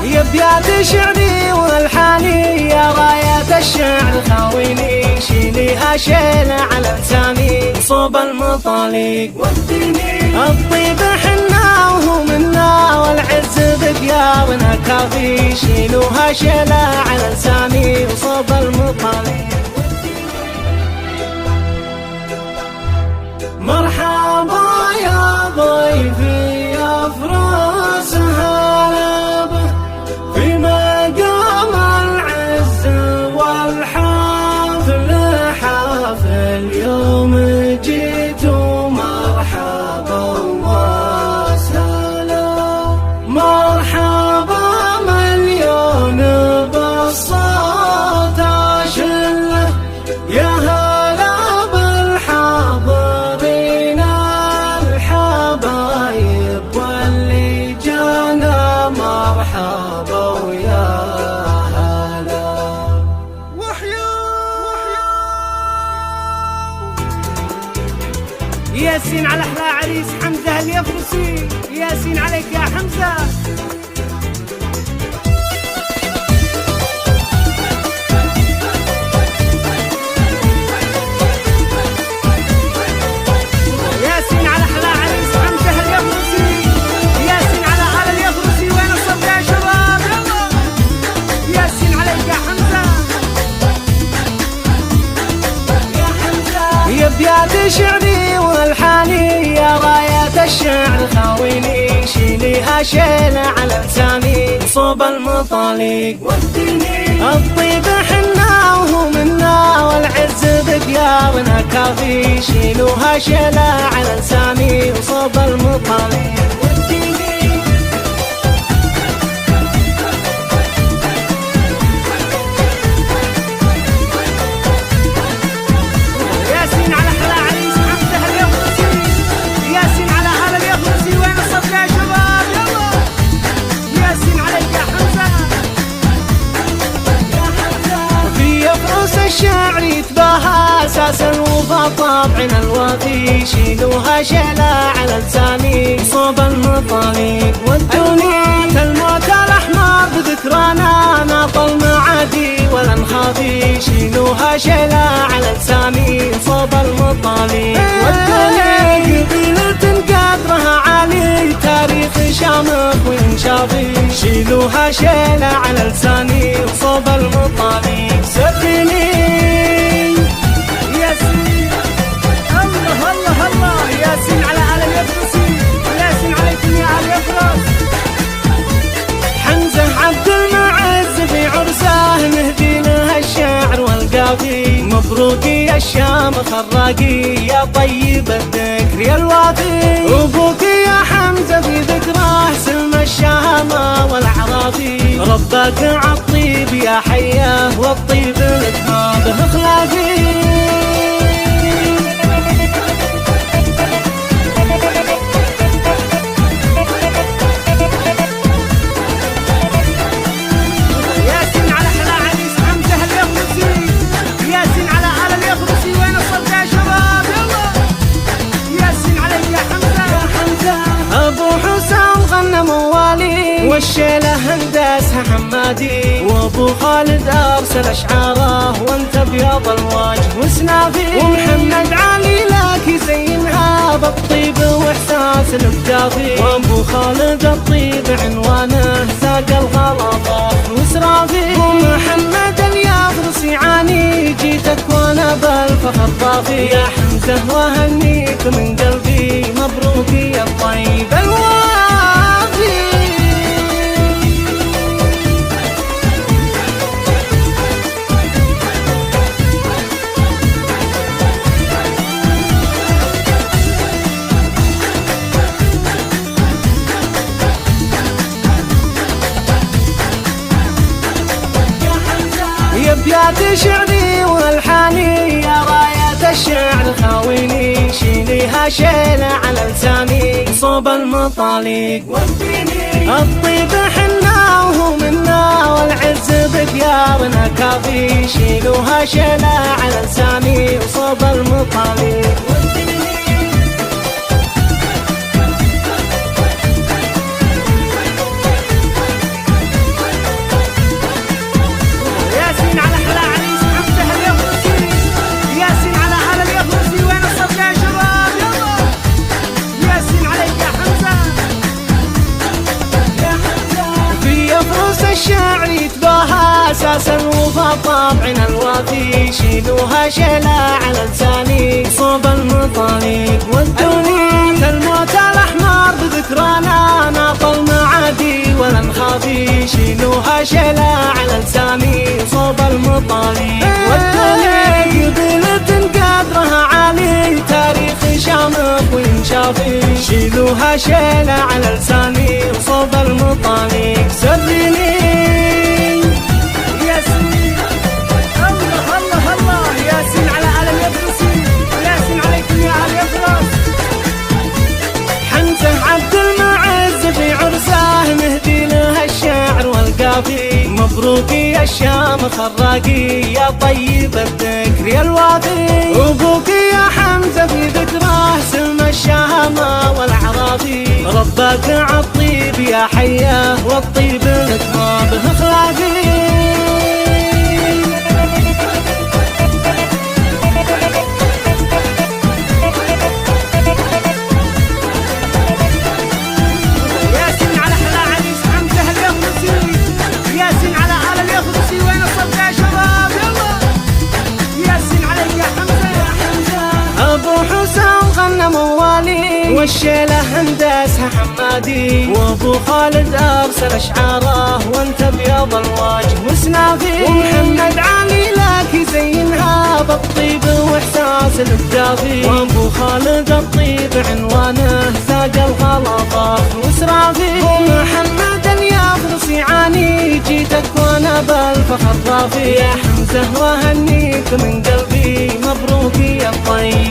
يبيات شعري والحاني يا راية الشعر خاويني، شيليها شيلة على لساني صوب المطالق والديني. الطيب حنا وهو منا والعز بديارنا كافي، شيلوها شيلة على لساني وصوب المطالق. مرحبا يا ضيفي يا فراس هلبة، في مقام العز والحافل حافل يوم جيتوا مرحبا وسهلا. مرحبا مليون بالصوت أشله، يا هلا بالحاضرين الحبايب واللي جانا مرحبا ويا هلا. ياسين على احلى عريس حمزة اليفرسي، ياسين عليك يا حمزة. ياسين على احلى عريس حمزة اليفرسي، ياسين على آل اليفرسي. وين الصوت يا شباب؟ يلا ياسين عليك يا حمزة يا حمزة. يبيات شعري والحاني يا راية الشعر خاويني، شيليها شيلة على لساني صوب المطالق والديني. الطيب حنا وهو منا والعز بديارنا كافي، شيلوها شيلة على لساني وصوب المطالق والديني. ياسين على احلى عريس حمزة اليفرسي، ياسين على آل اليفرسي. وين الصوت يا شباب؟ يلا ياسين عليك يا حمزة يا حمزة. في يفرس الشعر يتباهى اساسا وفا طابعنا الوافي، شيلوها شيلة على لساني صوب المطالق والدنيا. الموت الاحمر بذكرانا ناطل معادي ولا نخافي، شيلوها شيلة على لساني صوب المطالق والدنيا. قبيلة قدرها عالي تاريخ شامخ وينشافي، شيلوها شيلة على لساني وصوب المطالق. سفيني ياسين الله الله الله، ياسين على آل اليفرسي، ياسين عليكم يا آل اليفرس. حمزة عبد المعز في عرسه نهدي له الشعر والقافي، مبروك يا الشام خراقي يا طيب الذكر يا الوافي. وابوك يا حمزة في ذكراه سلم الشهامة والعرافي، ربك عالطيب يا حياه والطيب لثابه خلافي. ياسين على احلى عريس حمزة اليفرسي، ياسين على آل اليفرسي. وين الصوت يا شباب؟ يلا ياسين عليك يا حمزة يا حمزة. ابو حسام غنى موالي والشيلة هندسها حمادي، وابو خالد ارسل اشعاره وانت بياض الوجه وسنافي. ومحمد علي لك يزينها بالطيب واحساس الابدافي، وابو خالد الطيب عنوانه ساق الغلطات وسرافي. ومحمد اليفرسي عاني جيتك وانا بالفخر طافي، يا حمزة وهنيك من قلبي مبروك يا الطيب الوافي. يبيات شعري والحاني يا راية الشعر خاويني، شيليها شيلة على لساني صوب المطالق والديني. الطيب حنا وهو منا والعز بديارنا كافي، شيلوها شيلة على لساني وصوب المطالق والديني. فانوس الشعر يتباهى اساس الوفا طابعنا الوافي، شيلوها شيلة على لساني صوب المطالق والدنيا، الموت الاحمر بذكرانا ناطل معادي ولا نخافي، شيلوها شيلة على لساني صوب المطالق والدنيا، قبيلة قدرها عالي تاريخ شامخ وينشافي، شيلوها شيلة على لساني صوب المطالق سريني ياسين. الله الله الله ياسين على آل اليفرسي، ياسين عليكم يا آل يفرس. حمزة عبد المعز في عرسه نهدي له الشعر والقافي، مبروك يا الشامخ الراقي يا طيب الذكر يا الوافي، ابوك يا حمزة في ذكراه سلم الشهامة والعرافي، ربك عالطيب يا حياه والطيب نتبع به اخلاقي. والشيلة هندسها حمادي، وابو خالد ارسل اشعاره وانت بياض الوجه وسنافي، ومحمد علي لك يزينها بالطيب واحساس الابدافي، وابو خالد الطيب عنوانه زاد الغلطه وسرافي، ومحمد اليافرس يعاني جيتك وانا بالفخر رافي، يا حمزه وهنيك من قلبي مبروك يا الطيب